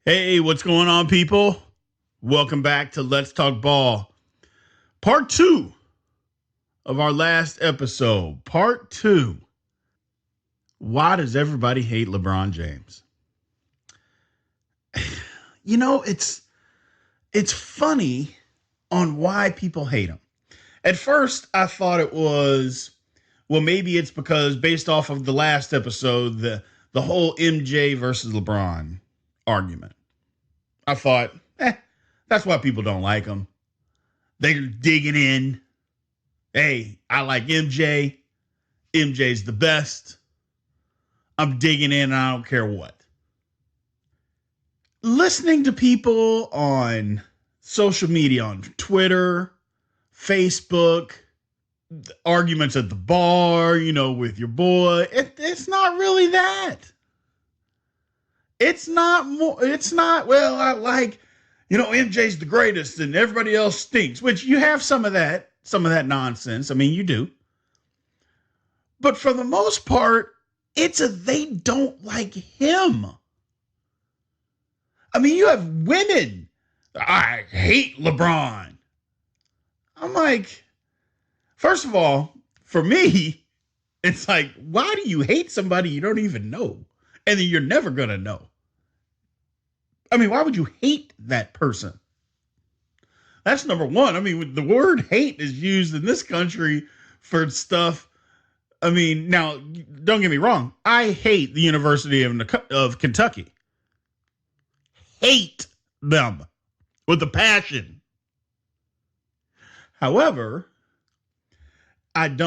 Hey, what's going on, people? Welcome back to Let's Talk Ball. Part 2 of our last episode. Part 2. Why does everybody hate LeBron James? You know, it's funny on why people hate him. At first, I thought it was, well, maybe it's because based off of the last episode, the whole MJ versus LeBron argument. I thought, that's why people don't like him. They're digging in. Hey, I like MJ. MJ's the best. I'm digging in and I don't care what. Listening to people on social media, on Twitter, Facebook, arguments at the bar, with your boy, it's not really that. It's not, well, I like, MJ's the greatest and everybody else stinks, which you have some of that nonsense. I mean, you do. But for the most part, they don't like him. I mean, you have women. I hate LeBron. I'm like, first of all, for me, it's like, why do you hate somebody you don't even know? And then you're never going to know. I mean, why would you hate that person? That's number one. I mean, the word hate is used in this country for stuff. I mean, now, don't get me wrong. I hate the University of Kentucky. Hate them with a passion. However, that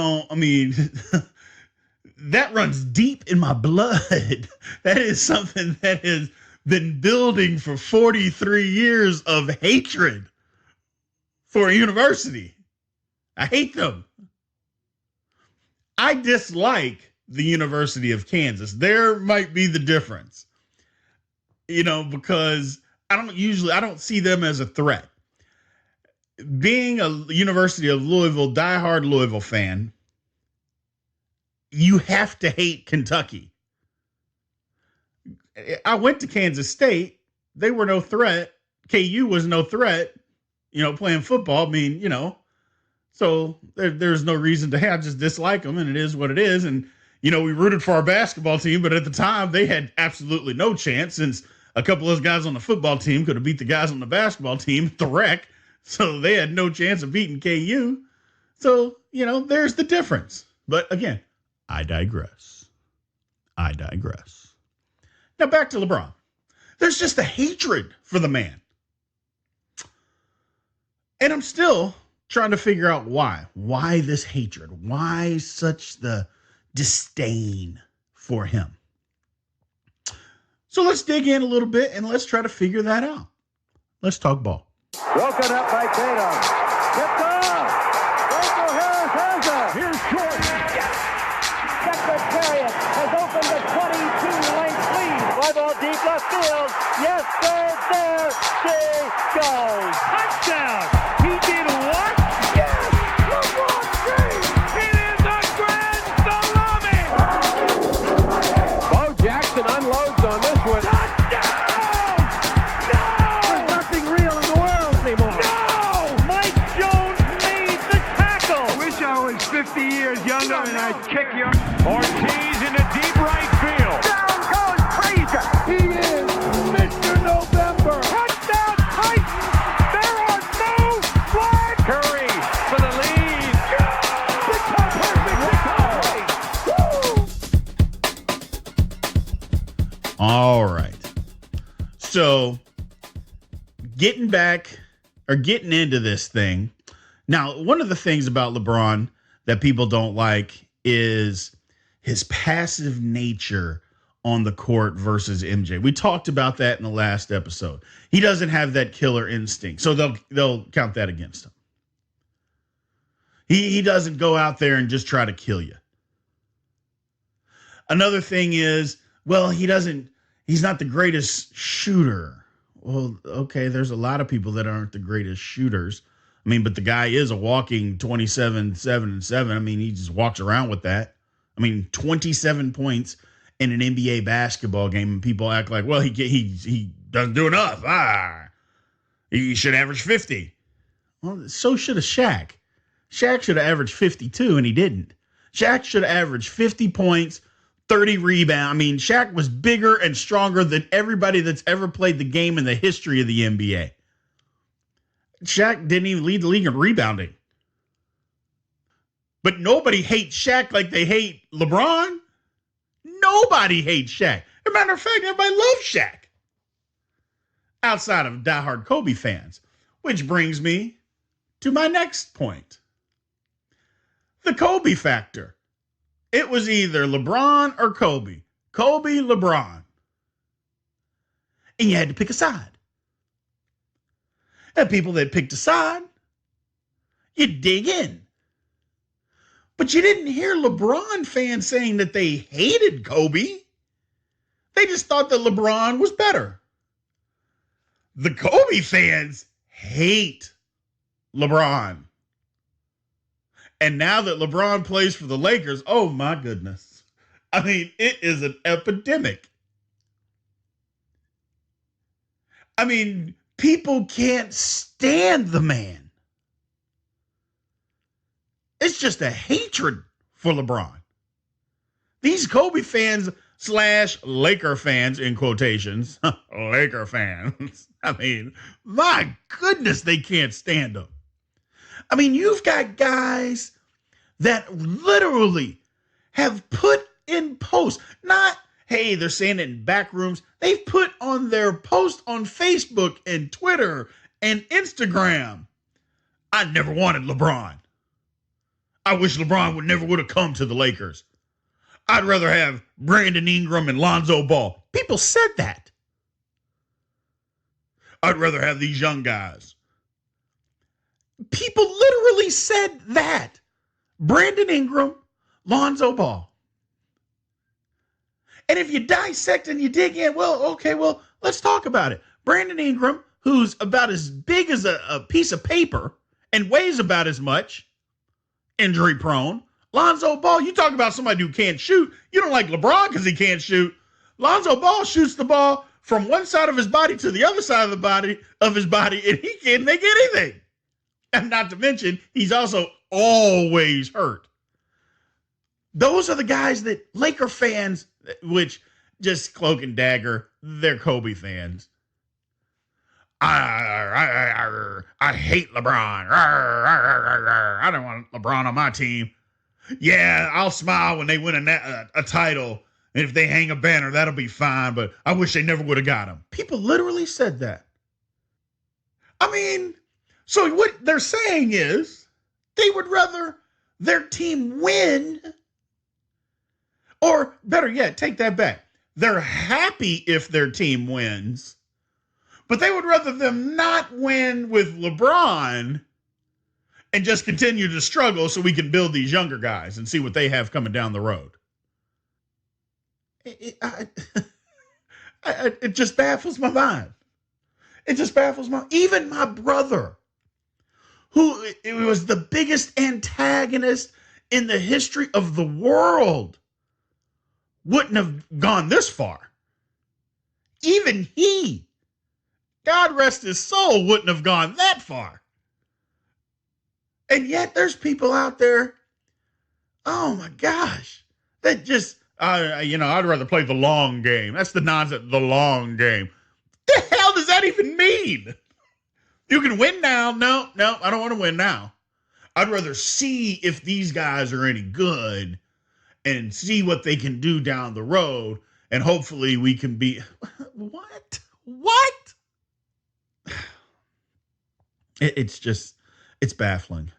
runs deep in my blood. That is something that has been building for 43 years of hatred for a university. I hate them. I dislike the University of Kansas. There might be the difference, because I don't see them as a threat. Being a University of Louisville, diehard Louisville fan, you have to hate Kentucky. I went to Kansas State. They were no threat. KU was no threat, playing football. I mean, so there's no reason to have, just dislike them, and it is what it is. And, we rooted for our basketball team, but at the time they had absolutely no chance since a couple of those guys on the football team could have beat the guys on the basketball team at the rec. So they had no chance of beating KU. So, there's the difference. But again, I digress. Now back to LeBron. There's just a hatred for the man. And I'm still trying to figure out why. Why this hatred? Why such the disdain for him? So let's dig in a little bit and let's try to figure that out. Let's talk ball. Broken up by Tatum. Tipped off. Michael Harris has it. Here's short. Secretariat has opened a 22-length lead. Fly ball deep left field. Yes, there she goes. Touchdown. He did what? Yes, LeBron James. It is a grand salami. Bo Jackson unloads on this one. Touchdown! No! There's nothing real in the world anymore. No! Mike Jones made the tackle. Wish I was 50 years younger and I'd kick you. Ortiz in the deep right field. Down goes Frazier. He is Mr. November. Touchdown Titans. There are no flags. Curry for the lead. All right. So getting into this thing. Now, one of the things about LeBron that people don't like is his passive nature on the court versus MJ. We talked about that in the last episode. He doesn't have that killer instinct, so they'll count that against him. He doesn't go out there and just try to kill you. Another thing is, well, he's not the greatest shooter. Well, okay, there's a lot of people that aren't the greatest shooters. I mean, but the guy is a walking 27, 7, and 7. I mean, he just walks around with that. I mean, 27 points in an NBA basketball game, and people act like, well, he doesn't do enough. He should average 50. Well, so should have Shaq. Shaq should have averaged 52, and he didn't. Shaq should have averaged 50 points, 30 rebounds. I mean, Shaq was bigger and stronger than everybody that's ever played the game in the history of the NBA. Shaq didn't even lead the league in rebounding. But nobody hates Shaq like they hate LeBron. Nobody hates Shaq. As a matter of fact, everybody loves Shaq. Outside of diehard Kobe fans. Which brings me to my next point. The Kobe factor. It was either LeBron or Kobe. Kobe, LeBron. And you had to pick a side. And people that picked a side, you dig in. But you didn't hear LeBron fans saying that they hated Kobe. They just thought that LeBron was better. The Kobe fans hate LeBron. And now that LeBron plays for the Lakers, oh my goodness. I mean, it is an epidemic. I mean, people can't stand the man. It's just a hatred for LeBron. These Kobe fans / Laker fans, in quotations, Laker fans. I mean, my goodness, they can't stand him. I mean, you've got guys that literally have put in posts, not, hey, they're saying it in back rooms. They've put on their post on Facebook and Twitter and Instagram. I never wanted LeBron. I wish LeBron would have come to the Lakers. I'd rather have Brandon Ingram and Lonzo Ball. People said that. I'd rather have these young guys. People literally said that. Brandon Ingram, Lonzo Ball. And if you dissect and you dig in, well, let's talk about it. Brandon Ingram, who's about as big as a piece of paper and weighs about as much, injury prone. Lonzo Ball, you talk about somebody who can't shoot. You don't like LeBron because he can't shoot. Lonzo Ball shoots the ball from one side of his body to the other side of his body, and he can't make anything. And not to mention, he's also always hurt. Those are the guys that Laker fans, which just cloak and dagger, they're Kobe fans. I hate LeBron. I don't want LeBron on my team. Yeah, I'll smile when they win a title. And if they hang a banner, that'll be fine. But I wish they never would have got him. People literally said that. I mean, so what they're saying is they would rather their team win. Or better yet, take that back. They're happy if their team wins. But they would rather them not win with LeBron and just continue to struggle so we can build these younger guys and see what they have coming down the road. It just baffles my mind. It just baffles even my brother, who it was the biggest antagonist in the history of the world, wouldn't have gone this far. Even he, God rest his soul, wouldn't have gone that far. And yet there's people out there, oh my gosh, that just, I'd rather play the long game. That's the nonsense, the long game. What the hell does that even mean? You can win now. No, I don't want to win now. I'd rather see if these guys are any good and see what they can do down the road. And hopefully we can be, what? It's baffling.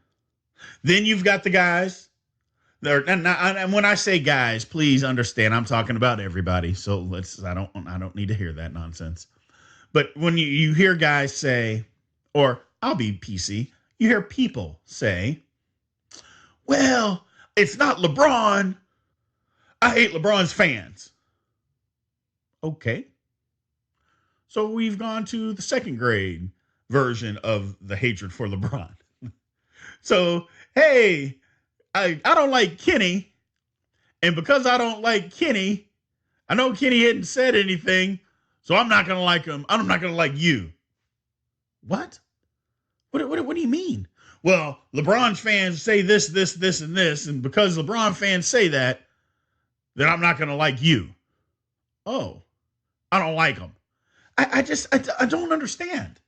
Then you've got the guys. And when I say guys, please understand, I'm talking about everybody. So I don't need to hear that nonsense. But when you hear guys say, or I'll be PC, you hear people say, well, it's not LeBron. I hate LeBron's fans. Okay. So we've gone to the second grade version of the hatred for LeBron. So, hey, I don't like Kenny. And because I don't like Kenny, I know Kenny hadn't said anything. So I'm not going to like him. I'm not going to like you. What? What do you mean? Well, LeBron fans say this, and this. And because LeBron fans say that, then I'm not going to like you. Oh, I don't like him. I don't understand.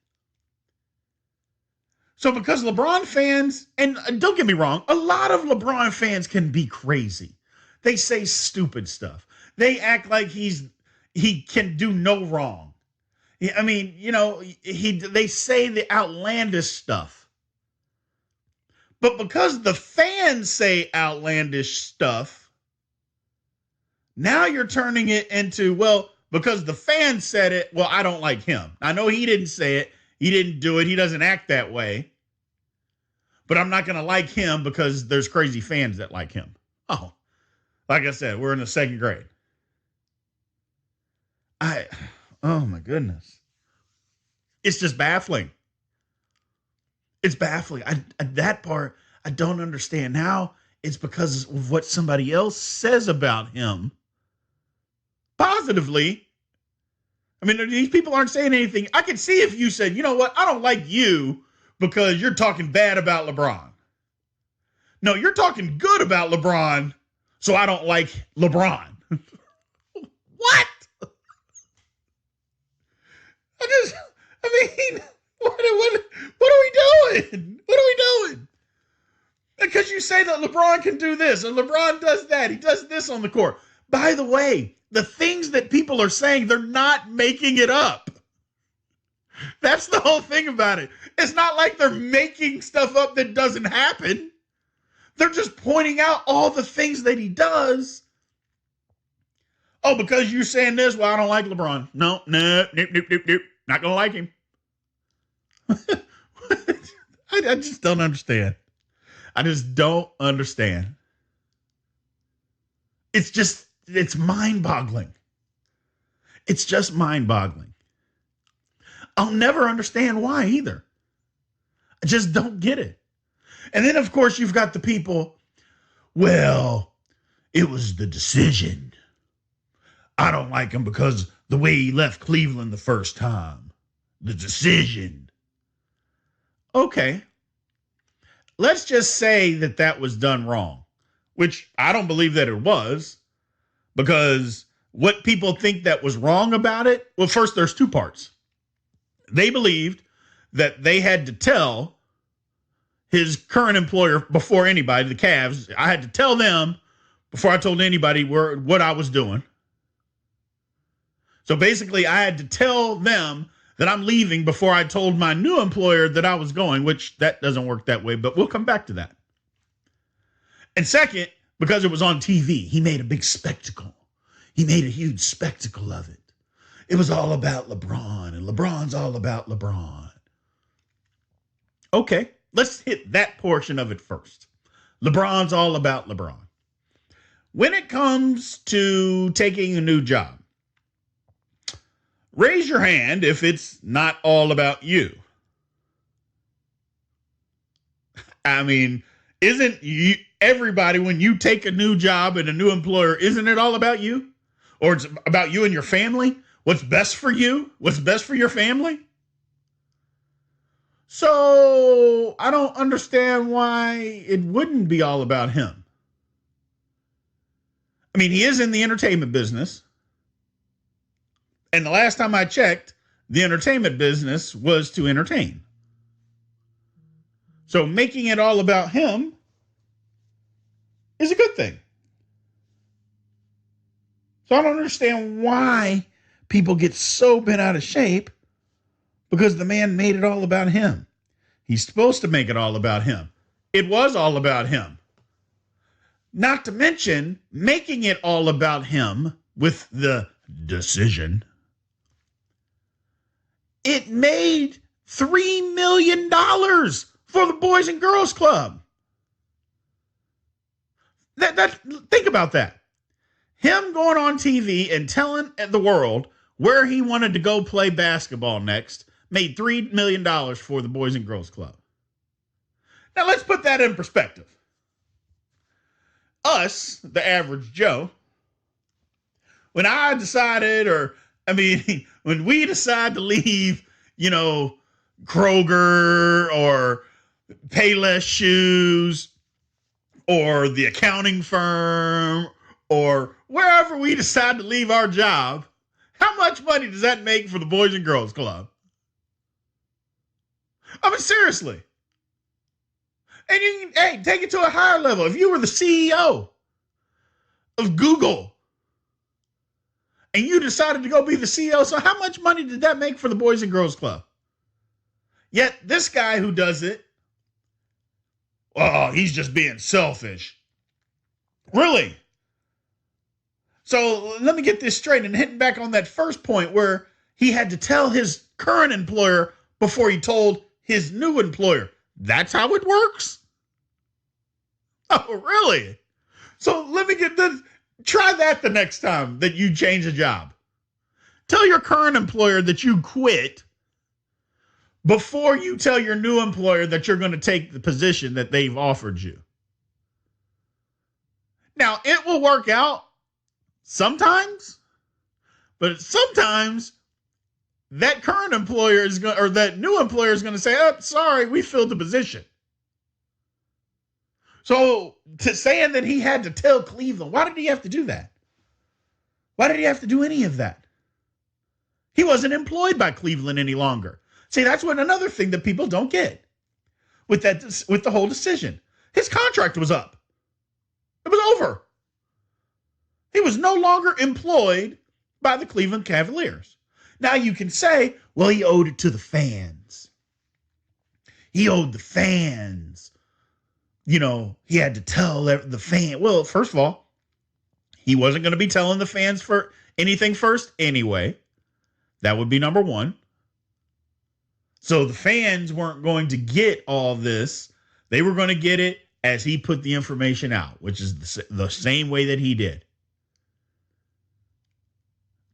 So because LeBron fans, and don't get me wrong, a lot of LeBron fans can be crazy. They say stupid stuff. They act like he can do no wrong. I mean, they say the outlandish stuff. But because the fans say outlandish stuff, now you're turning it into, well, because the fans said it, well, I don't like him. I know he didn't say it. He didn't do it. He doesn't act that way. But I'm not going to like him because there's crazy fans that like him. Oh, like I said, we're in the second grade. Oh my goodness. It's just baffling. It's baffling. That part, I don't understand. Now it's because of what somebody else says about him. Positively. I mean, these people aren't saying anything. I could see if you said, you know what, I don't like you because you're talking bad about LeBron. No, you're talking good about LeBron, so I don't like LeBron. What? What are we doing? What are we doing? Because you say that LeBron can do this and LeBron does that. He does this on the court. By the way, the things that people are saying, they're not making it up. That's the whole thing about it. It's not like they're making stuff up that doesn't happen. They're just pointing out all the things that he does. Oh, because you're saying this, well, I don't like LeBron. No, nope. Not going to like him. I just don't understand. I just don't understand. It's mind-boggling. It's just mind-boggling. I'll never understand why either. I just don't get it. And then, of course, you've got the people, well, it was the decision. I don't like him because the way he left Cleveland the first time. The decision. Okay. Let's just say that was done wrong, which I don't believe that it was, because what people think that was wrong about it, well, first, there's two parts. They believed that they had to tell his current employer before anybody, the Cavs, I had to tell them before I told anybody what I was doing. So basically, I had to tell them that I'm leaving before I told my new employer that I was going, which that doesn't work that way, but we'll come back to that. And second, because it was on TV, he made a big spectacle. He made a huge spectacle of it. It was all about LeBron, and LeBron's all about LeBron. Okay, let's hit that portion of it first. LeBron's all about LeBron. When it comes to taking a new job, raise your hand if it's not all about you. I mean, isn't everybody, when you take a new job and a new employer, isn't it all about you? Or it's about you and your family? What's best for you? What's best for your family? So I don't understand why it wouldn't be all about him. I mean, he is in the entertainment business. And the last time I checked, the entertainment business was to entertain. So making it all about him is a good thing. So I don't understand why people get so bent out of shape because the man made it all about him. He's supposed to make it all about him. It was all about him. Not to mention making it all about him with the decision. It made $3 million for the Boys and Girls Club. Think about that. Him going on TV and telling the world where he wanted to go play basketball next made $3 million for the Boys and Girls Club. Now let's put that in perspective. Us, the average Joe, when I decided or I mean, when we decide to leave, Kroger or Payless Shoes or the accounting firm or wherever we decide to leave our job, how much money does that make for the Boys and Girls Club? I mean, seriously. And you can, take it to a higher level. If you were the CEO of Google and you decided to go be the CEO, so how much money did that make for the Boys and Girls Club? Yet this guy who does it, he's just being selfish. Really? So let me get this straight and hitting back on that first point where he had to tell his current employer before he told his new employer. That's how it works? Oh, really? So let me get this. Try that the next time that you change a job. Tell your current employer that you quit before you tell your new employer that you're going to take the position that they've offered you. Now, it will work out sometimes, but sometimes that current employer is going, or that new employer is going to say, "Oh, sorry, we filled the position." So to saying that he had to tell Cleveland, why did he have to do that? Why did he have to do any of that? He wasn't employed by Cleveland any longer. See, that's what another thing that people don't get with the whole decision. His contract was up. It was over. He was no longer employed by the Cleveland Cavaliers. Now you can say, well, he owed it to the fans. He owed the fans. He had to tell the fan. Well, first of all, he wasn't going to be telling the fans for anything first anyway. That would be number one. So the fans weren't going to get all this. They were going to get it as he put the information out, which is the same way that he did.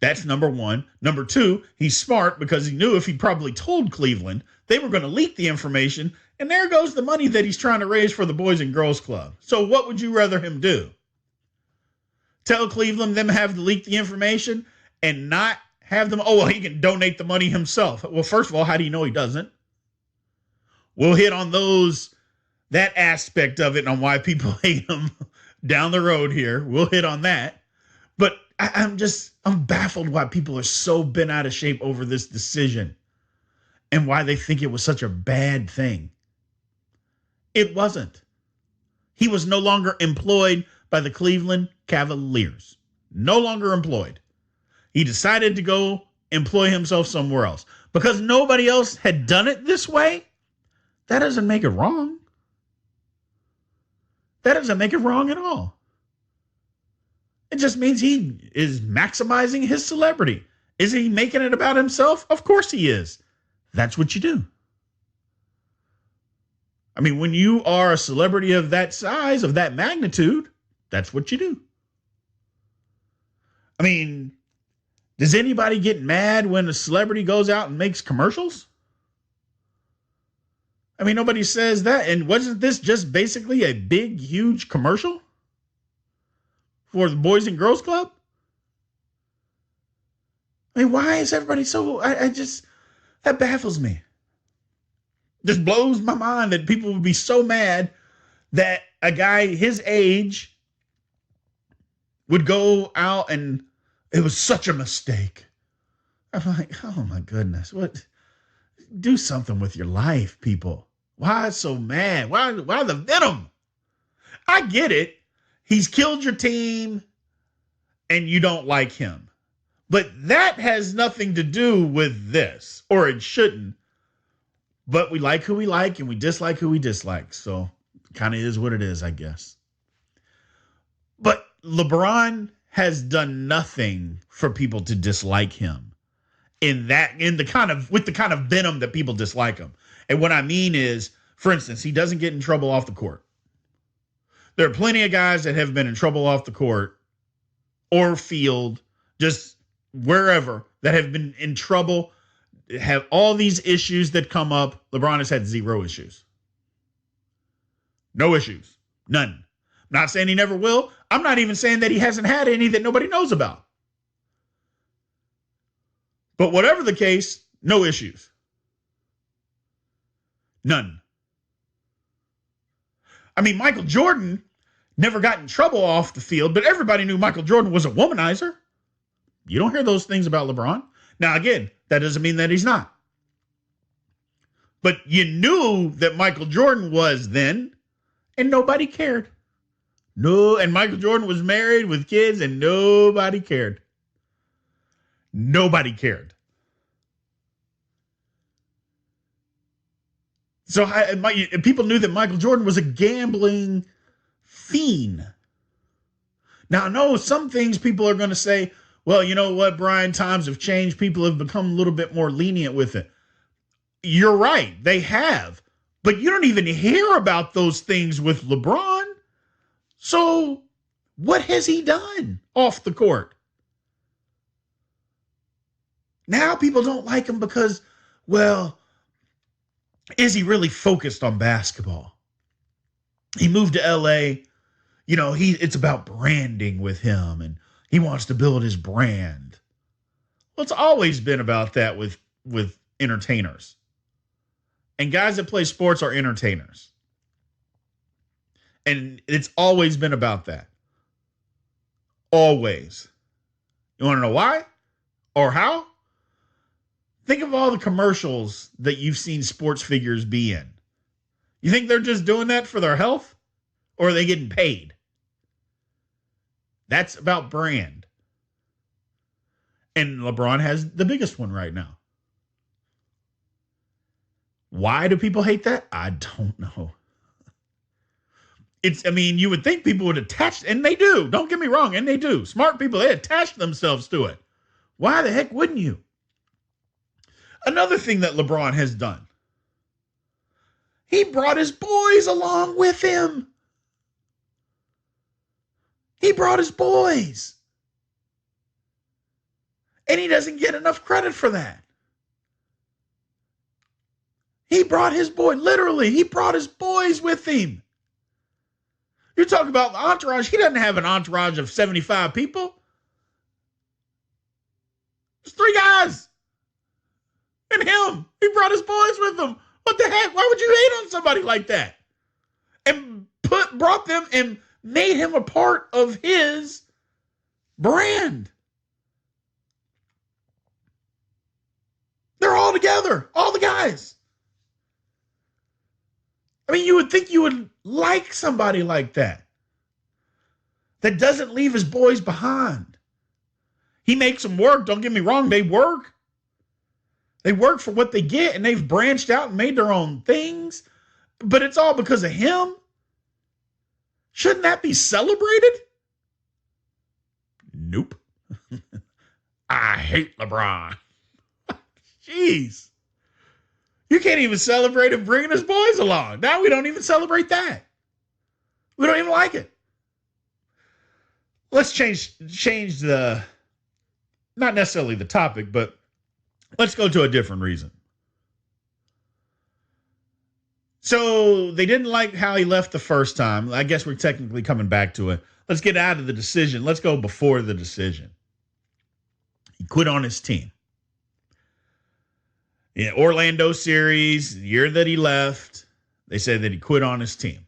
That's number one. Number two, he's smart because he knew if he probably told Cleveland, they were going to leak the information. And there goes the money that he's trying to raise for the Boys and Girls Club. So what would you rather him do? Tell Cleveland them have to leak the information and not have them, he can donate the money himself. Well, first of all, how do you know he doesn't? We'll hit on that aspect of it and on why people hate him down the road here. We'll hit on that. But I'm baffled why people are so bent out of shape over this decision and why they think it was such a bad thing. It wasn't. He was no longer employed by the Cleveland Cavaliers. No longer employed. He decided to go employ himself somewhere else. Because nobody else had done it this way, that doesn't make it wrong. That doesn't make it wrong at all. It just means he is maximizing his celebrity. Is he making it about himself? Of course he is. That's what you do. I mean, when you are a celebrity of that size, of that magnitude, that's what you do. I mean, does anybody get mad when a celebrity goes out and makes commercials? I mean, nobody says that. And wasn't this just basically a big, huge commercial for the Boys and Girls Club? I mean, why is everybody so, that baffles me. Just blows my mind that people would be so mad that a guy his age would go out and it was such a mistake. I'm like, oh my goodness, what? Do something with your life, people. Why so mad? Why the venom? I get it. He's killed your team and you don't like him. But that has nothing to do with this, or it shouldn't. But we like who we like and we dislike who we dislike. So it kind of is what it is, I guess. But LeBron has done nothing for people to dislike him with the kind of venom that people dislike him. And what I mean is, for instance, he doesn't get in trouble off the court. There are plenty of guys that have been in trouble off the court or field, just wherever, that have been in trouble, have all these issues that come up. LeBron has had zero issues. No issues. None. I'm not saying he never will. I'm not even saying that he hasn't had any that nobody knows about. But whatever the case, no issues. None. I mean, Michael Jordan never got in trouble off the field, but everybody knew Michael Jordan was a womanizer. You don't hear those things about LeBron. Now, again, that doesn't mean that he's not. But you knew that Michael Jordan was then, and nobody cared. No, and Michael Jordan was married with kids, and nobody cared. Nobody cared. So people knew that Michael Jordan was a gambling fiend. Now, I know some things people are going to say, well, you know what, Brian, times have changed. People have become a little bit more lenient with it. You're right. They have. But you don't even hear about those things with LeBron. So what has he done off the court? Now people don't like him because, well, is he really focused on basketball? He moved to LA. You know, it's about branding with him, and he wants to build his brand. Well, it's always been about that with entertainers. And guys that play sports are entertainers. And it's always been about that. Always. You want to know why? Or how? Think of all the commercials that you've seen sports figures be in. You think they're just doing that for their health? Or are they getting paid? That's about brand. And LeBron has the biggest one right now. Why do people hate that? I don't know. You would think people would attach, and they do. Don't get me wrong, and they do. Smart people, they attach themselves to it. Why the heck wouldn't you? Another thing that LeBron has done, he brought his boys along with him. He brought his boys. And he doesn't get enough credit for that. He brought his boy, literally, he brought his boys with him. You're talking about the entourage. He doesn't have an entourage of 75 people. There's 3 guys. And him. He brought his boys with him. What the heck? Why would you hate on somebody like that? And brought them and made him a part of his brand. They're all together. All the guys. I mean, you would think you would like somebody like that. That doesn't leave his boys behind. He makes them work. Don't get me wrong. They work. They work for what they get, and they've branched out and made their own things. But it's all because of him. Shouldn't that be celebrated? Nope. I hate LeBron. Jeez. You can't even celebrate him bringing his boys along. Now we don't even celebrate that. We don't even like it. Let's change the, not necessarily the topic, but let's go to a different reason. So they didn't like how he left the first time. I guess we're technically coming back to it. Let's get out of the decision. Let's go before the decision. He quit on his team. In Orlando series, the year that he left, they said that he quit on his team.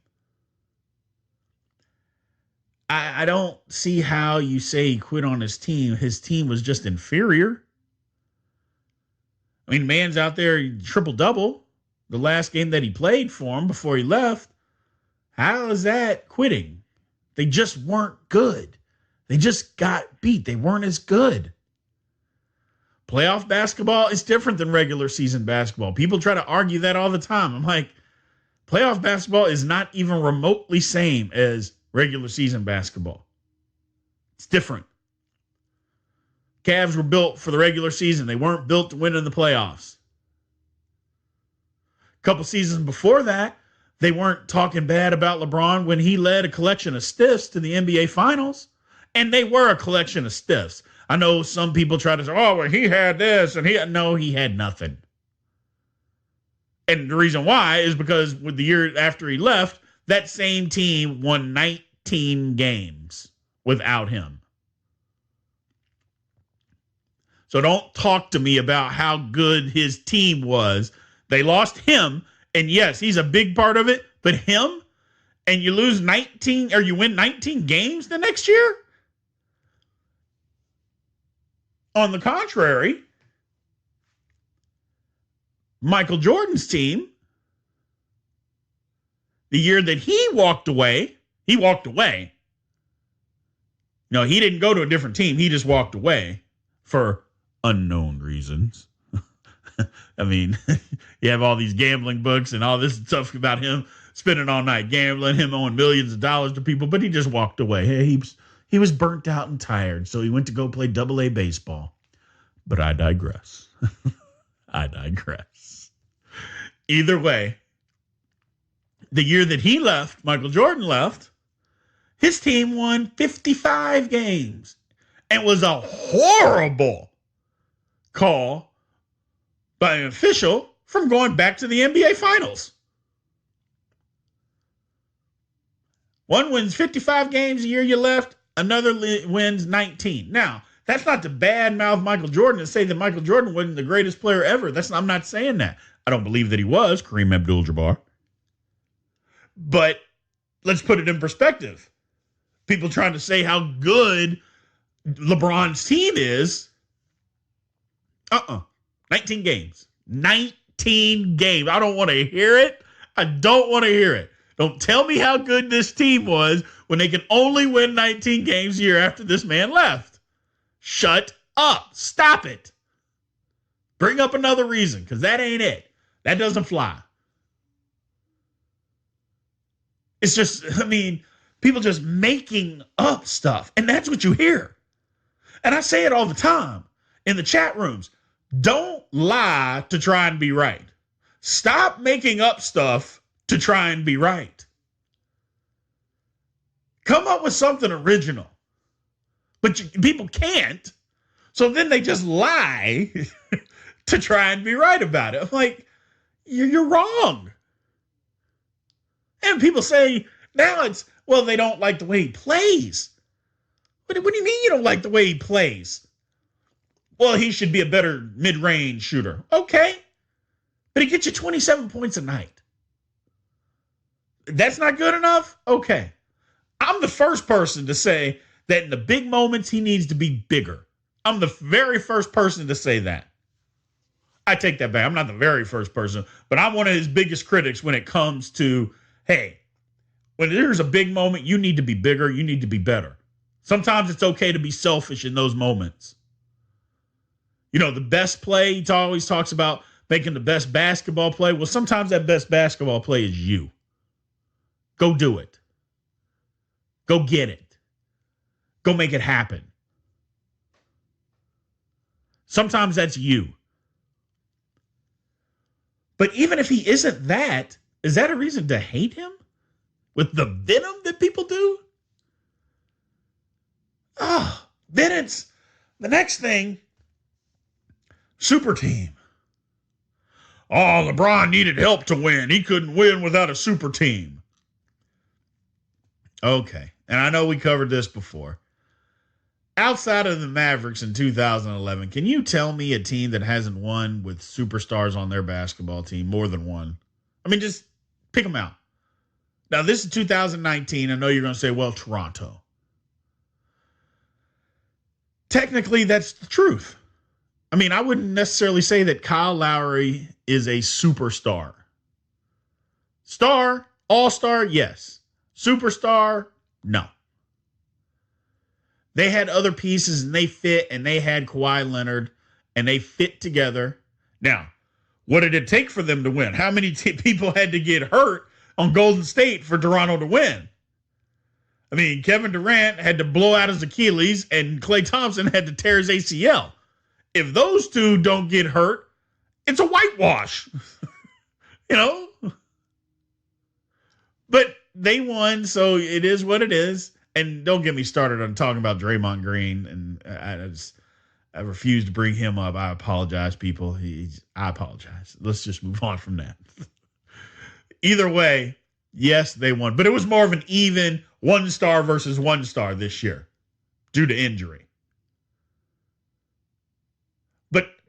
I don't see how you say he quit on his team. His team was just inferior. I mean, man's out there triple-double the last game that he played for him before he left. How is that quitting? They just weren't good. They just got beat. They weren't as good. Playoff basketball is different than regular season basketball. People try to argue that all the time. I'm like, playoff basketball is not even remotely same as regular season basketball. It's different. Cavs were built for the regular season. They weren't built to win in the playoffs. A couple seasons before that, they weren't talking bad about LeBron when he led a collection of stiffs to the NBA Finals. And they were a collection of stiffs. I know some people try to say, oh, well, he had this, and he had nothing. And the reason why is because with the year after he left, that same team won 19 games without him. So don't talk to me about how good his team was. They lost him, and yes, he's a big part of it, but him, and you lose 19 or you win 19 games the next year? On the contrary, Michael Jordan's team, the year that he walked away. No, he didn't go to a different team. He just walked away for unknown reasons. I mean, you have all these gambling books and all this stuff about him spending all night gambling, him owing millions of dollars to people, but he just walked away. Hey, he was burnt out and tired, so he went to go play Double-A baseball. But I digress. Either way, the year that he left, Michael Jordan left, his team won 55 games. And it was a horrible call by an official from going back to the NBA Finals. One wins 55 games a year you left, another wins 19. Now, that's not to badmouth Michael Jordan and say that Michael Jordan wasn't the greatest player ever. I'm not saying that. I don't believe that he was, Kareem Abdul-Jabbar. But let's put it in perspective. People trying to say how good LeBron's team is. 19 games. 19 games. I don't want to hear it. Don't tell me how good this team was when they can only win 19 games a year after this man left. Shut up. Stop it. Bring up another reason, because that ain't it. That doesn't fly. It's just, people just making up stuff. And that's what you hear. And I say it all the time in the chat rooms. Don't lie to try and be right. Stop making up stuff to try and be right. Come up with something original. But people can't. So then they just lie to try and be right about it. I'm like, you're wrong. And people say now they don't like the way he plays. What do you mean you don't like the way he plays? Well, he should be a better mid-range shooter. Okay. But he gets you 27 points a night. That's not good enough? Okay. I'm the first person to say that in the big moments, he needs to be bigger. I'm the very first person to say that. I take that back. I'm not the very first person, but I'm one of his biggest critics when it comes to, hey, when there's a big moment, you need to be bigger. You need to be better. Sometimes it's okay to be selfish in those moments. The best play, he always talks about making the best basketball play. Well, sometimes that best basketball play is you. Go do it. Go get it. Go make it happen. Sometimes that's you. But even if he isn't that, is that a reason to hate him? With the venom that people do? Then it's the next thing. Super team. LeBron needed help to win. He couldn't win without a super team. Okay. And I know we covered this before. Outside of the Mavericks in 2011, can you tell me a team that hasn't won with superstars on their basketball team, more than one? Just pick them out. Now, this is 2019. I know you're going to say, well, Toronto. Technically, that's the truth. I wouldn't necessarily say that Kyle Lowry is a superstar. Star, all-star, yes. Superstar, no. They had other pieces and they fit, and they had Kawhi Leonard and they fit together. Now, what did it take for them to win? How many people had to get hurt on Golden State for Toronto to win? Kevin Durant had to blow out his Achilles and Klay Thompson had to tear his ACL. If those two don't get hurt, it's a whitewash. But they won, so it is what it is. And don't get me started on talking about Draymond Green. And I refuse to bring him up. I apologize, people. I apologize. Let's just move on from that. Either way, yes, they won. But it was more of an even 1 star versus 1 star this year due to injury.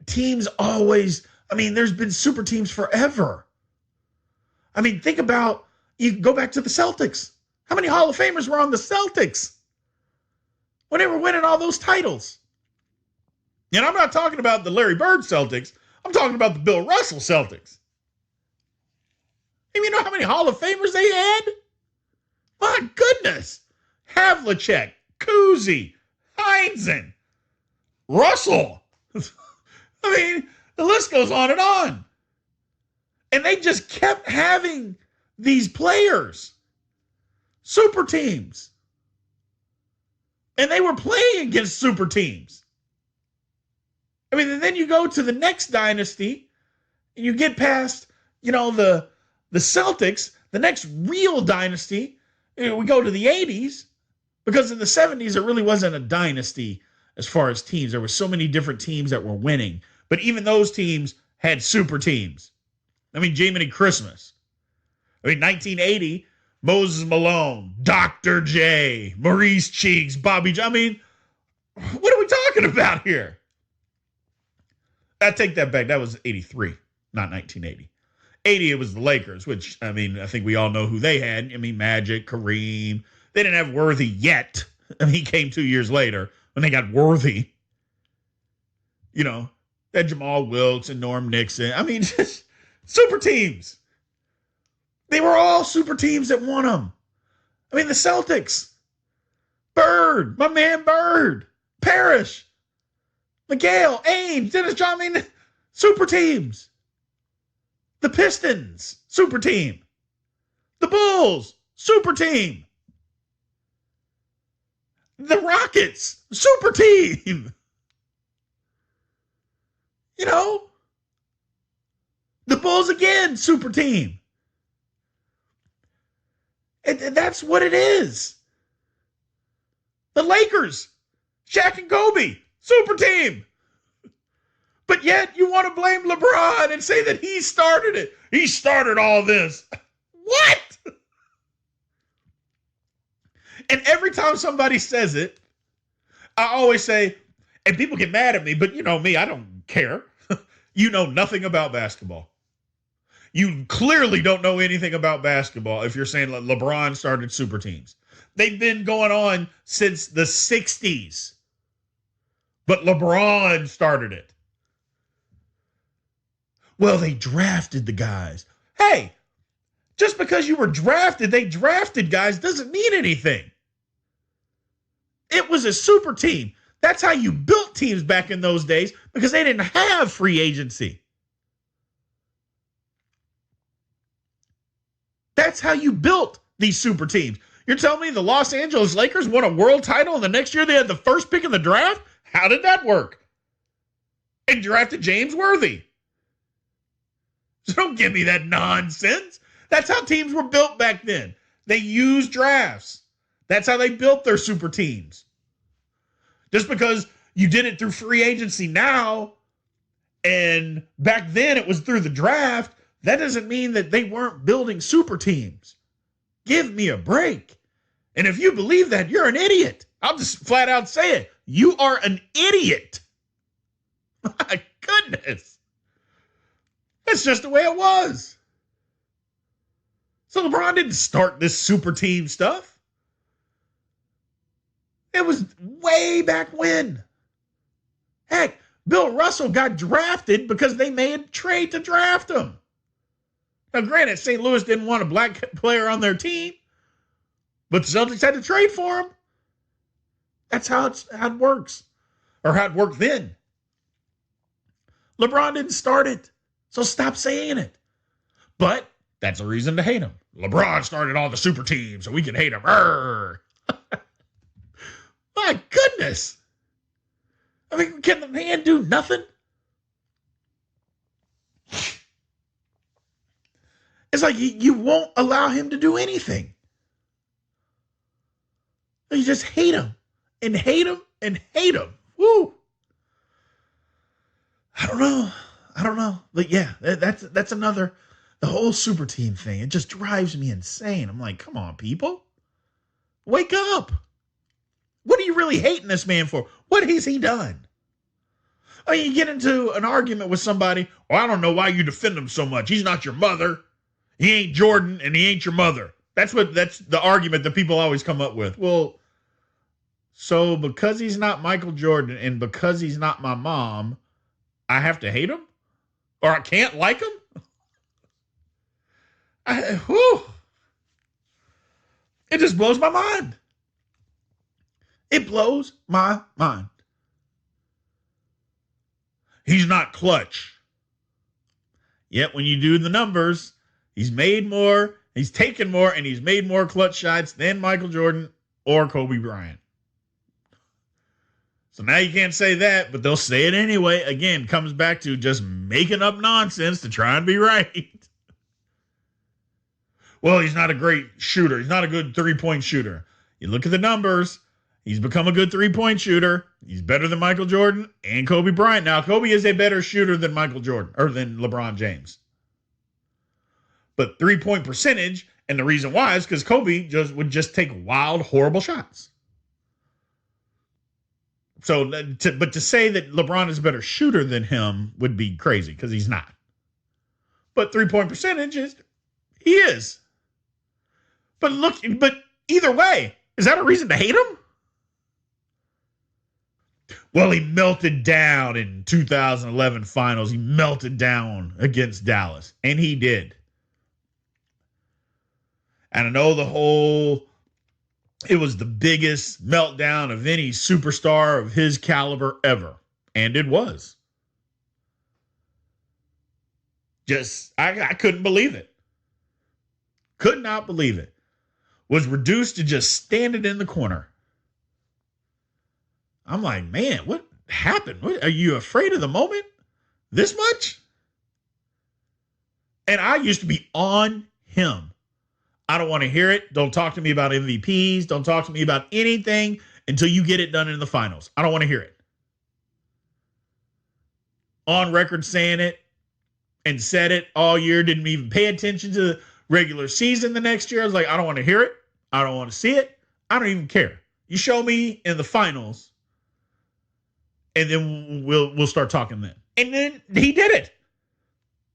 teams always, there's been super teams forever. Think about, you can go back to the Celtics. How many Hall of Famers were on the Celtics when they were winning all those titles? And I'm not talking about the Larry Bird Celtics. I'm talking about the Bill Russell Celtics. You know how many Hall of Famers they had? My goodness. Havlicek, Cousy, Heinzen, Russell. The list goes on and on. And they just kept having these players, super teams. And they were playing against super teams. And then you go to the next dynasty, and you get past, the Celtics, the next real dynasty. We go to the 80s, because in the 70s, it really wasn't a dynasty as far as teams. There were so many different teams that were winning. But even those teams had super teams. Jiminy Christmas. 1980, Moses Malone, Dr. J, Maurice Cheeks, Bobby J. What are we talking about here? I take that back. That was 83, not 1980. 80, it was the Lakers, which, I think we all know who they had. Magic, Kareem. They didn't have Worthy yet. He came 2 years later when they got Worthy. That Jamal Wilkes and Norm Nixon. Just super teams. They were all super teams that won them. The Celtics. Bird, my man Bird. Parrish. McHale, Ainge, Dennis John. Super teams. The Pistons, super team. The Bulls, super team. The Rockets, super team. The Bulls again, super team. And that's what it is. The Lakers, Shaq and Kobe, super team. But yet you want to blame LeBron and say that he started it. He started all this. What? And every time somebody says it, I always say, and people get mad at me, but you know me, I don't care. You know nothing about basketball. You clearly don't know anything about basketball if you're saying LeBron started super teams. They've been going on since the 60s. But LeBron started it. Well, they drafted the guys. Hey, just because you were drafted, they drafted guys doesn't mean anything. It was a super team. That's how you built teams back in those days because they didn't have free agency. That's how you built these super teams. You're telling me the Los Angeles Lakers won a world title and the next year they had the first pick in the draft? How did that work? And drafted James Worthy. So don't give me that nonsense. That's how teams were built back then. They used drafts. That's how they built their super teams. Just because you did it through free agency now, and back then it was through the draft, that doesn't mean that they weren't building super teams. Give me a break. And if you believe that, you're an idiot. I'll just flat out say it. You are an idiot. My goodness. That's just the way it was. So LeBron didn't start this super team stuff. It was way back when. Heck, Bill Russell got drafted because they made a trade to draft him. Now, granted, St. Louis didn't want a black player on their team, but the Celtics had to trade for him. That's how it works, or how it worked then. LeBron didn't start it, so stop saying it. But that's a reason to hate him. LeBron started all the super teams, so we can hate him. My goodness. I mean, can the man do nothing? It's like you won't allow him to do anything. You just hate him and hate him and hate him. Woo. I don't know. But yeah, that's another, the whole super team thing. It just drives me insane. I'm like, come on, people. Wake up. What are you really hating this man for? What has he done? Oh, you get into an argument with somebody. Well, I don't know why you defend him so much. He's not your mother. He ain't Jordan, and he ain't your mother. That's the argument that people always come up with. Well, so because he's not Michael Jordan and because he's not my mom, I have to hate him? Or I can't like him? It just blows my mind. It blows my mind. He's not clutch. Yet when you do the numbers, he's made more, he's taken more, and he's made more clutch shots than Michael Jordan or Kobe Bryant. So now you can't say that, but they'll say it anyway. Again, comes back to just making up nonsense to try and be right. Well, he's not a great shooter. He's not a good three-point shooter. You look at the numbers. He's become a good three-point shooter. He's better than Michael Jordan and Kobe Bryant. Now, Kobe is a better shooter than Michael Jordan or than LeBron James. But three-point percentage, and the reason why is because Kobe would just take wild, horrible shots. So, but to say that LeBron is a better shooter than him would be crazy because he's not. But three-point percentage he is. But either way, is that a reason to hate him? Well, he melted down in 2011 finals. He melted down against Dallas, and he did. And I know it was the biggest meltdown of any superstar of his caliber ever, and it was. I couldn't believe it. Could not believe it. Was reduced to just standing in the corner. I'm like, man, what happened? Are you afraid of the moment this much? And I used to be on him. I don't want to hear it. Don't talk to me about MVPs. Don't talk to me about anything until you get it done in the finals. I don't want to hear it. On record saying it and said it all year. Didn't even pay attention to the regular season the next year. I was like, I don't want to hear it. I don't want to see it. I don't even care. You show me in the finals, and then we'll start talking then. And then he did it.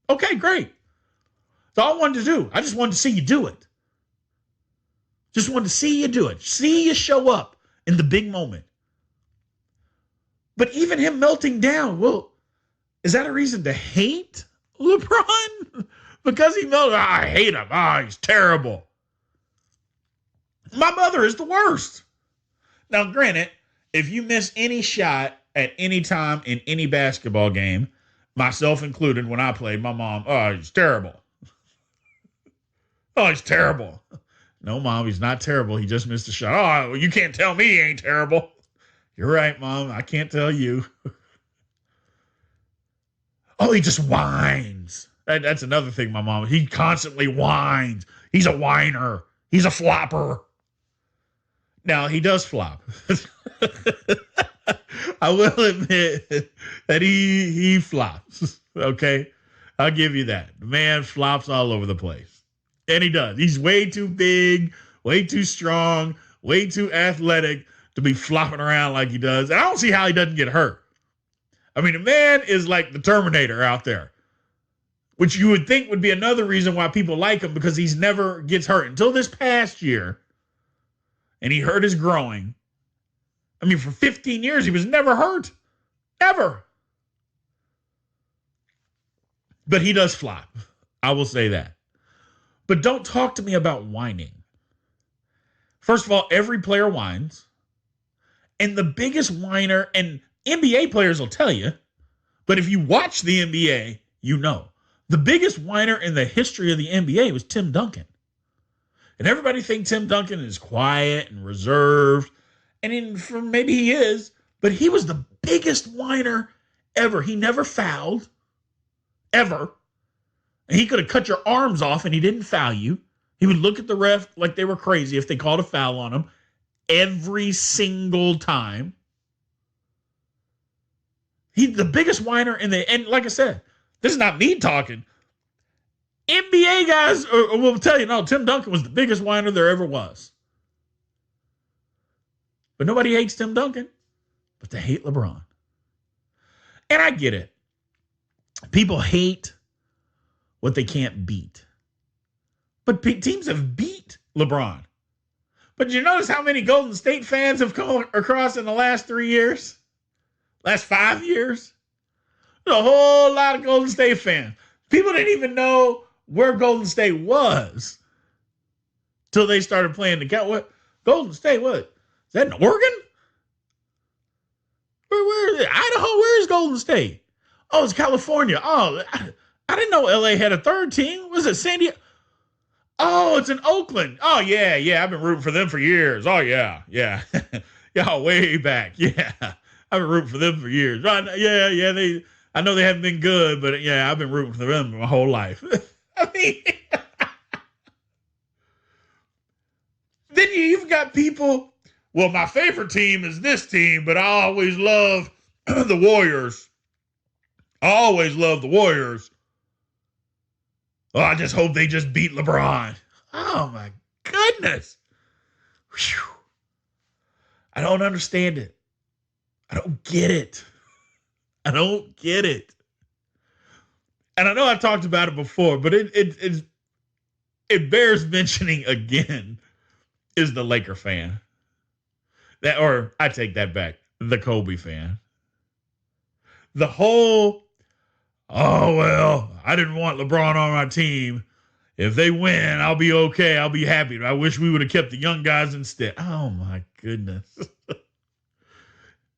Okay, great. That's all I wanted to do. I just wanted to see you do it. Just wanted to see you do it. See you show up in the big moment. But even him melting down, well, is that a reason to hate LeBron? Because he melted, I hate him. He's terrible. My mother is the worst. Now, granted, if you miss any shot at any time in any basketball game, myself included, when I played, my mom, he's terrible. He's terrible. No, Mom, he's not terrible. He just missed a shot. Well, you can't tell me he ain't terrible. You're right, Mom. I can't tell you. He just whines. That's another thing, my mom. He constantly whines. He's a whiner. He's a flopper. Now, he does flop. I will admit that he flops. Okay? I'll give you that. The man flops all over the place. And he does. He's way too big, way too strong, way too athletic to be flopping around like he does. And I don't see how he doesn't get hurt. I mean, the man is like the Terminator out there, which you would think would be another reason why people like him, because he's never gets hurt until this past year. And he hurt his groin. I mean, for 15 years, he was never hurt. Ever. But he does flop. I will say that. But don't talk to me about whining. First of all, every player whines. And the biggest whiner, and NBA players will tell you, but if you watch the NBA, you know. The biggest whiner in the history of the NBA was Tim Duncan. And everybody thinks Tim Duncan is quiet and reserved. And maybe he is, but he was the biggest whiner ever. He never fouled. Ever. And he could have cut your arms off and he didn't foul you. He would look at the ref like they were crazy if they called a foul on him every single time. He's the biggest whiner and like I said, this is not me talking. NBA guys will tell you, no, Tim Duncan was the biggest whiner there ever was. But nobody hates Tim Duncan, but they hate LeBron. And I get it. People hate what they can't beat. But teams have beat LeBron. But you notice how many Golden State fans have come across in the last 3 years? Last 5 years? There's a whole lot of Golden State fans. People didn't even know where Golden State was till they started playing the count. What? Golden State, what? Is that in Oregon? Where is it? Idaho? Where is Golden State? Oh, it's California. Oh, I didn't know LA had a third team. Was it San Diego? Oh, it's in Oakland. Oh, yeah. I've been rooting for them for years. Oh, yeah. Yeah, way back. Yeah. I've been rooting for them for years. Right? Yeah. I know they haven't been good, but yeah, I've been rooting for them my whole life. I mean, then you even got people, well, my favorite team is this team, but I always love the Warriors. I always love the Warriors. Oh, I just hope they just beat LeBron. Oh, my goodness. Whew. I don't understand it. I don't get it. I don't get it. And I know I've talked about it before, but it bears mentioning again is the Laker fan. Or I take that back, the Kobe fan. The whole, oh, well, I didn't want LeBron on my team. If they win, I'll be okay. I'll be happy. I wish we would have kept the young guys instead. Oh, my goodness.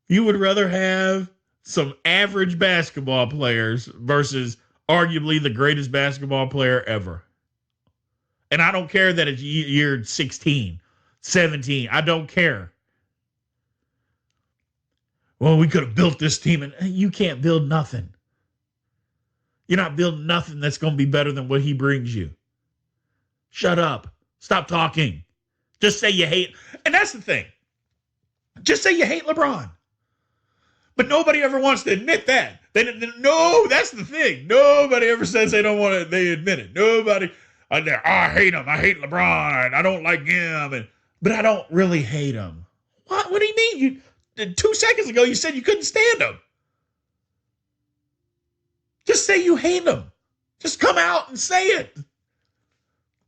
You would rather have some average basketball players versus arguably the greatest basketball player ever. And I don't care that it's year 16, 17. I don't care. Well, we could have built this team, and you can't build nothing. You're not building nothing that's going to be better than what he brings you. Shut up. Stop talking. Just say you hate. And that's the thing. Just say you hate LeBron. But nobody ever wants to admit that. No, that's the thing. Nobody ever says they don't want to. They admit it. Nobody. I hate him. I hate LeBron. I don't like him. But I don't really hate him. What? What do you mean? 2 seconds ago, you said you couldn't stand him. Just say you hate him. Just come out and say it.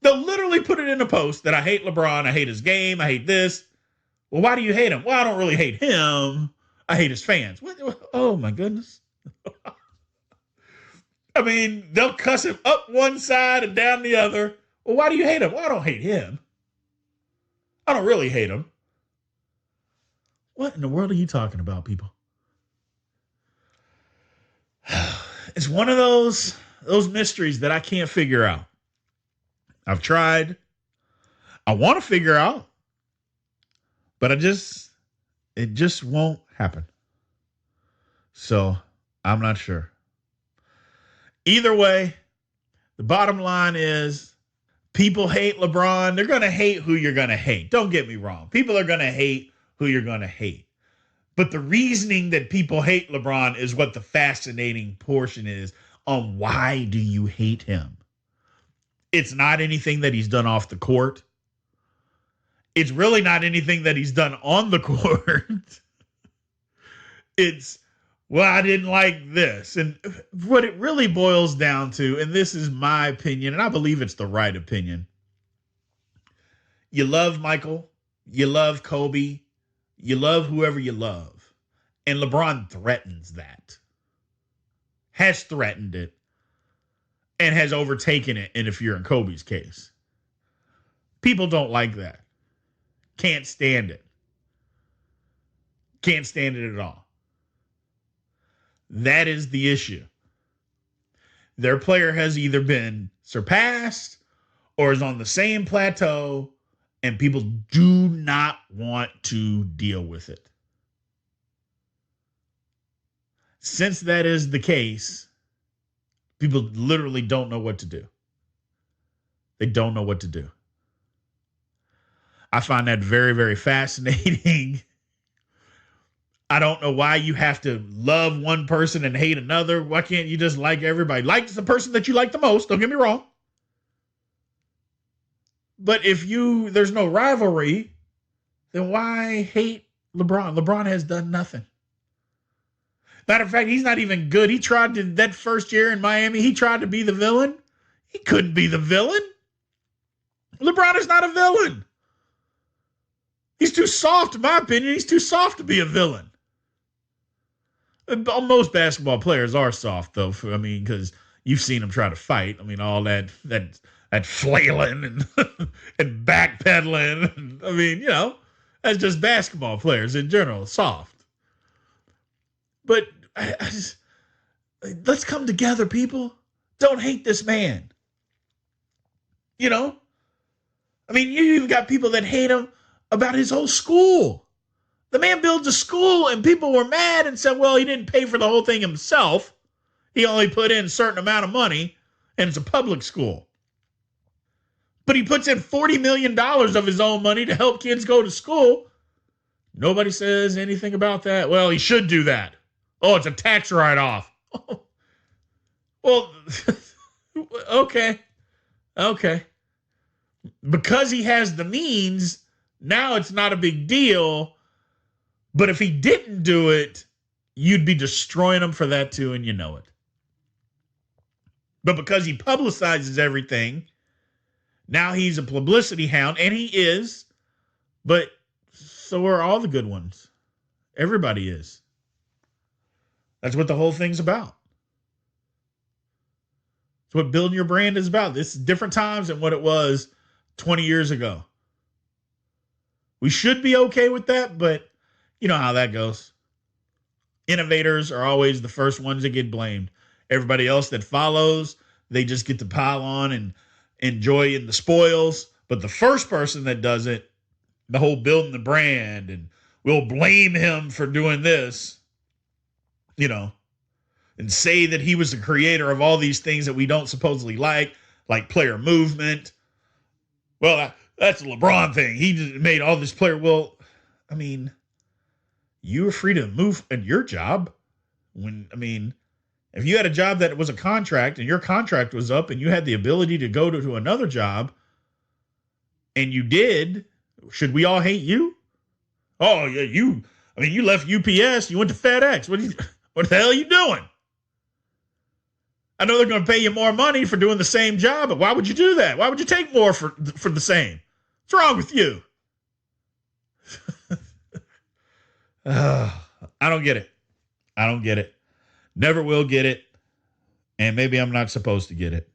They'll literally put it in a post that I hate LeBron. I hate his game. I hate this. Well, why do you hate him? Well, I don't really hate him. I hate his fans. What? Oh, my goodness. I mean, they'll cuss him up one side and down the other. Well, why do you hate him? Well, I don't hate him. I don't really hate him. What in the world are you talking about, people? It's one of those mysteries that I can't figure out. I've tried. I want to figure out. But it just won't happen. So I'm not sure. Either way, the bottom line is people hate LeBron. They're going to hate who you're going to hate. Don't get me wrong. People are going to hate who you're going to hate. But the reasoning that people hate LeBron is what the fascinating portion is on why do you hate him. It's not anything that he's done off the court. It's really not anything that he's done on the court. It's, well, I didn't like this. And what it really boils down to, and this is my opinion, and I believe it's the right opinion. You love Michael. You love Kobe. You love whoever you love. And LeBron threatens that. Has threatened it. And has overtaken it, and if you're in Kobe's case. People don't like that. Can't stand it. Can't stand it at all. That is the issue. Their player has either been surpassed or is on the same plateau, and people do not want to deal with it. Since that is the case, people literally don't know what to do. They don't know what to do. I find that very, very fascinating. I don't know why you have to love one person and hate another. Why can't you just like everybody? Like the person that you like the most. Don't get me wrong. But if there's no rivalry, then why hate LeBron? LeBron has done nothing. Matter of fact, he's not even good. He tried to, that first year in Miami, he tried to be the villain. He couldn't be the villain. LeBron is not a villain. He's too soft, in my opinion. He's too soft to be a villain. Most basketball players are soft, though. Because you've seen them try to fight. I mean, all that flailing and and backpedaling. That's just basketball players in general, soft. But let's come together, people. Don't hate this man. You even got people that hate him about his whole school. The man builds a school, and people were mad and said, well, he didn't pay for the whole thing himself. He only put in a certain amount of money, and it's a public school. But he puts in $40 million of his own money to help kids go to school. Nobody says anything about that. Well, he should do that. Oh, it's a tax write-off. Well, okay. Because he has the means, now it's not a big deal. But if he didn't do it, you'd be destroying him for that too, and you know it. But because he publicizes everything, now he's a publicity hound, and he is. But so are all the good ones. Everybody is. That's what the whole thing's about. It's what building your brand is about. This is different times than what it was 20 years ago. We should be okay with that, but you know how that goes. Innovators are always the first ones that get blamed. Everybody else that follows, they just get to pile on and enjoy in the spoils. But the first person that does it, the whole building the brand, and we'll blame him for doing this, and say that he was the creator of all these things that we don't supposedly like player movement. Well, that's a LeBron thing. He just made all this player. Well, you were free to move at your job. If you had a job that was a contract and your contract was up and you had the ability to go to another job and you did, should we all hate you? Oh, yeah, you left UPS, you went to FedEx. What the hell are you doing? I know they're going to pay you more money for doing the same job, but why would you do that? Why would you take more for the same? What's wrong with you? I don't get it. Never will get it. And maybe I'm not supposed to get it.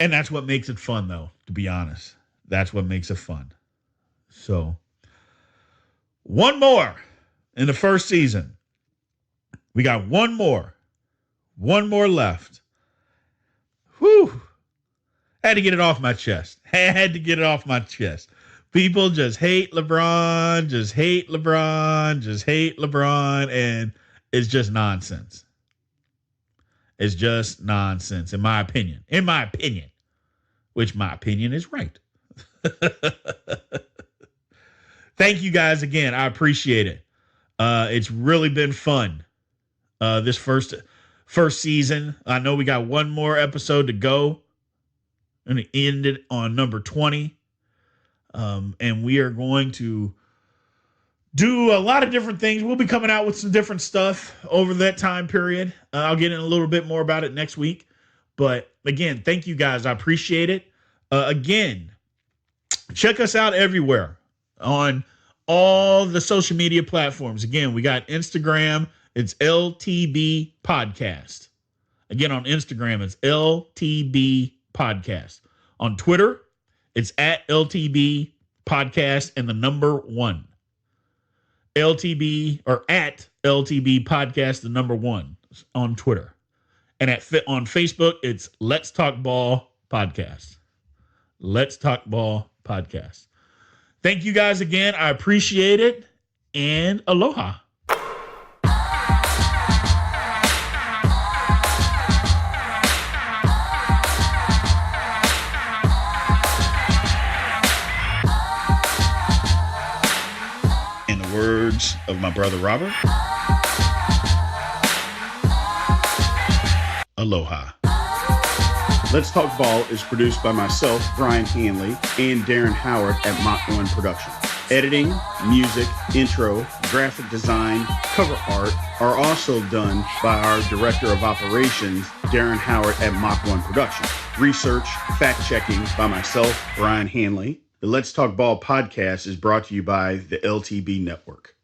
And that's what makes it fun, though, to be honest. That's what makes it fun. So, one more in the first season. We got one more left. Whew. Had to get it off my chest. People just hate LeBron, and it's just nonsense. It's just nonsense, in my opinion. Which my opinion is right. Thank you guys again. I appreciate it. It's really been fun. This first season. I know we got one more episode to go. I'm going to end it on number 20. And we are going to do a lot of different things. We'll be coming out with some different stuff over that time period. I'll get in a little bit more about it next week. But again, thank you guys. I appreciate it. Again, check us out everywhere on all the social media platforms. Again, we got Instagram. It's LTB Podcast. Again, on Instagram, it's LTB Podcast. On Twitter, it's at LTB Podcast and the number 1. LTB or at LTB Podcast, the number 1 on Twitter. And on Facebook, it's Let's Talk Ball Podcast. Let's Talk Ball Podcast. Thank you guys again. I appreciate it. And aloha. Words of my brother Robert. Aloha. Let's Talk Ball is produced by myself, Brian Hanley, and Darren Howard at Mach 1 Productions. Editing, music, intro, graphic design, cover art are also done by our Director of Operations, Darren Howard at Mach 1 Productions. Research, fact-checking by myself, Brian Hanley. The Let's Talk Ball podcast is brought to you by the LTB Network.